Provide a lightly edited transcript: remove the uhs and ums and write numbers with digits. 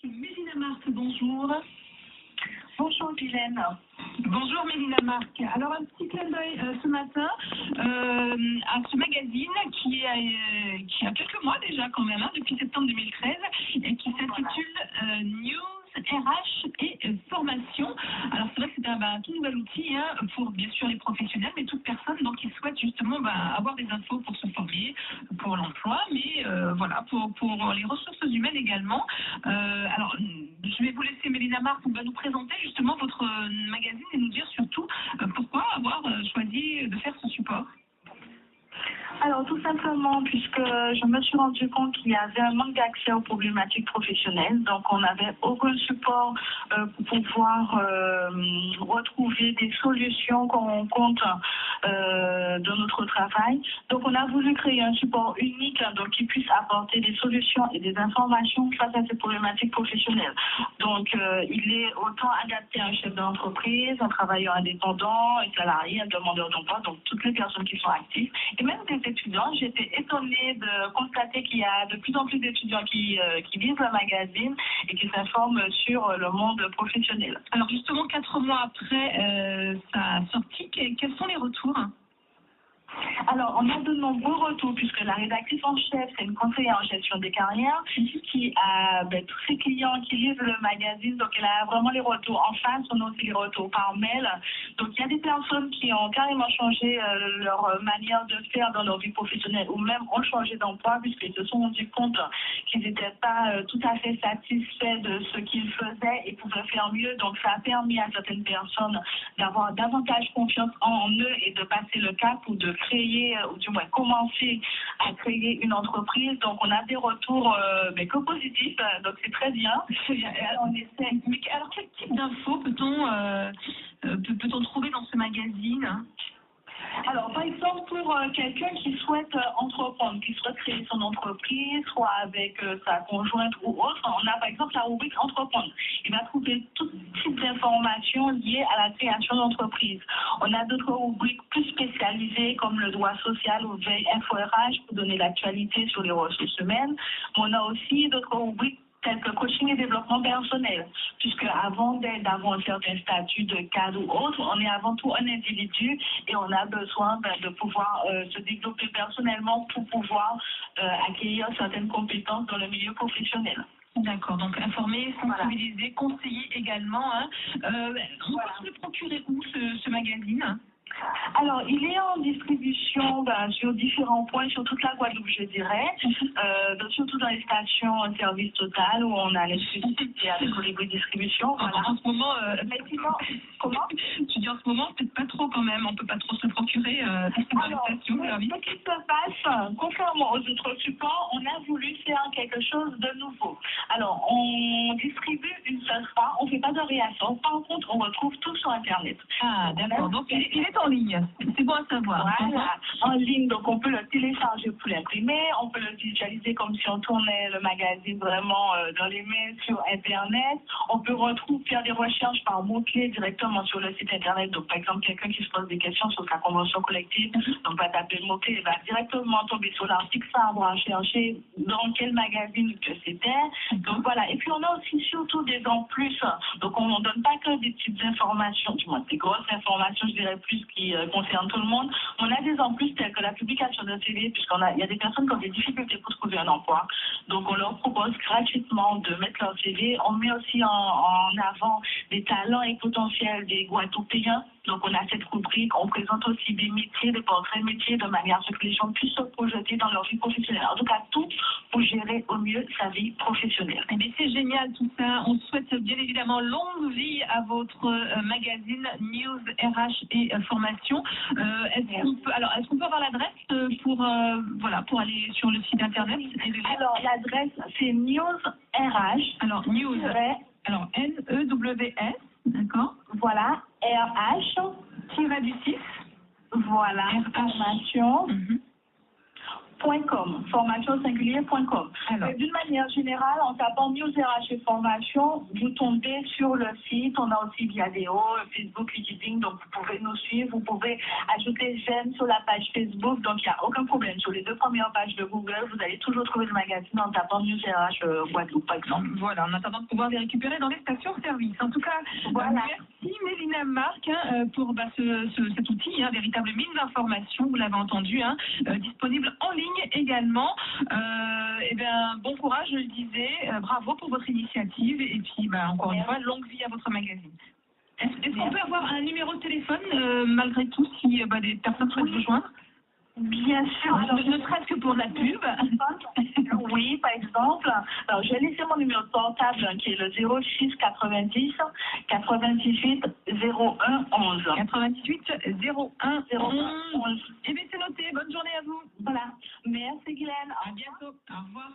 Mélina Marc, bonjour. Bonjour Guylaine. Bonjour Mélina Marc. Alors un petit clin d'œil ce matin à ce magazine qui a quelques mois déjà quand même, depuis septembre 2013, et qui s'intitule News, RH et formation. Alors c'est vrai que c'est un tout nouvel outil pour bien sûr les professionnels, mais toute personne donc, qui souhaite justement avoir des infos pour se former, pour l'emploi, mais voilà, pour les ressources humaines également. Alors je vais vous laisser Mélina Marc nous présenter justement votre magazine et nous dire surtout pourquoi avoir choisi de faire ce support. Alors tout simplement puisque je me suis rendu compte qu'il y avait un manque d'accès aux problématiques professionnelles, donc on n'avait aucun support pour pouvoir retrouver des solutions qu'on rencontre dans notre travail. Donc on a voulu créer un support unique donc qui puisse apporter des solutions et des informations face à ces problématiques professionnelles. Donc il est autant adapté à un chef d'entreprise, un travailleur indépendant, un salarié, un demandeur d'emploi, donc toutes les personnes qui sont actives et même des étudiants. J'étais étonnée de constater qu'il y a de plus en plus d'étudiants qui lisent le magazine et qui s'informent sur le monde professionnel. Alors justement, 4 mois après sa sortie, quels sont les retours ? Alors, on a de nombreux retours puisque la rédactrice en chef, c'est une conseillère en gestion des carrières qui a tous ses clients qui lisent le magazine. Donc, elle a vraiment les retours en face. On a aussi les retours par mail. Donc, il y a des personnes qui ont carrément changé leur manière de faire dans leur vie professionnelle ou même ont changé d'emploi puisqu'ils se sont rendus compte qu'ils n'étaient pas tout à fait satisfaits de ce qu'ils faisaient et pouvaient faire mieux. Donc, ça a permis à certaines personnes d'avoir davantage confiance en eux et de passer le cap ou de créer, ou du moins commencer à créer une entreprise. Donc, on a des retours que positifs, donc c'est très bien. Alors, alors, quel type d'infos peut-on trouver dans ce magazine ? Alors, par exemple, pour quelqu'un qui souhaite entreprendre, qui souhaite créer son entreprise, soit avec sa conjointe ou autre, on a par exemple la rubrique entreprendre. Il va trouver tout type d'informations liées à la création d'entreprise. On a d'autres rubriques plus spécialisées comme le droit social ou veille info-RH pour donner l'actualité sur les ressources humaines. Mais on a aussi d'autres rubriques tels que coaching et développement personnel, puisque avant d'avoir un certain statut de cadre ou autre, on est avant tout un individu et on a besoin de pouvoir se développer personnellement pour pouvoir acquérir certaines compétences dans le milieu professionnel. D'accord, donc informer, sensibiliser, conseiller également. On peut se le procurer où ce magazine ? Alors, il est en distribution sur différents points, sur toute la Guadeloupe, je dirais, surtout dans les stations service total où on a l'exclusivité avec Colibri Distribution. Voilà. En ce moment, comment tu dis en ce moment, peut-être pas trop quand même, on peut pas trop se le procurer dans les stations. Ce qui se passe, contrairement aux autres supports, on a voulu faire quelque chose de nouveau. Alors, on distribue une seule fois, on ne fait pas de réaction. Par contre, on retrouve tout sur Internet. Ah, d'accord. Donc, il est en ligne. C'est bon à savoir. Voilà, en ligne. Donc, on peut le télécharger pour l'imprimer. On peut le visualiser comme si on tournait le magazine vraiment dans les mains sur Internet. On peut faire des recherches par mots-clés directement sur le site Internet. Donc, par exemple, quelqu'un qui se pose des questions sur sa convention collective, donc va taper le mot-clé et va directement tomber sur l'article Sabre à chercher dans quel magazine que c'était. Donc, voilà. Et puis, on a aussi surtout des en plus. Donc, on ne donne pas que des petites informations, du moins des grosses informations, je dirais plus, qui concerne tout le monde. On a des en plus tels que la publication d'un CV, il y a des personnes qui ont des difficultés pour trouver un emploi. Donc, on leur propose gratuitement de mettre leur CV. On met aussi en avant des talents et potentiels des Guadeloupéens. Donc, on a cette rubrique. On présente aussi des métiers, des portraits de métiers, de manière à ce que les gens puissent se projeter dans leur vie professionnelle. En tout cas, tout pour gérer au mieux sa vie professionnelle. Eh bien, c'est génial tout ça. On souhaite bien évidemment longue vie à votre magazine News, RH et formation. Est-ce qu'on peut avoir l'adresse pour aller sur le site internet? Alors, l'adresse, c'est News RH. Alors, News. Alors, N-E-W-S. D'accord. Voilà, RH. tiré du 6. Voilà, formation. .com. Alors. D'une manière générale, en tapant News RH Formation, vous tombez sur le site. On a aussi Viadeo, Facebook, LinkedIn, donc vous pouvez nous suivre. Vous pouvez ajouter j'aime sur la page Facebook, donc il n'y a aucun problème. Sur les 2 premières pages de Google, vous allez toujours trouver le magazine en tapant News RH Guadeloupe, par exemple. Voilà, en attendant de pouvoir les récupérer dans les stations-service. En tout cas, voilà. Merci Mélina Marc pour cet outil, véritable mine d'information, vous l'avez entendu, disponible en ligne également. Bon courage, je le disais, bravo pour votre initiative et puis encore une fois, longue vie à votre magazine. Est-ce qu'on peut avoir un numéro de téléphone malgré tout si des personnes souhaitent vous joindre? Bien sûr. Alors, ne serait-ce que pour la pub. Oui, par exemple. Alors, j'ai laissé mon numéro de portable qui est le 06 90 98 01 11. 98 01 11. Eh bien, c'est noté. Bonne journée à vous. Voilà. Merci, Guylaine. À bientôt. Au revoir.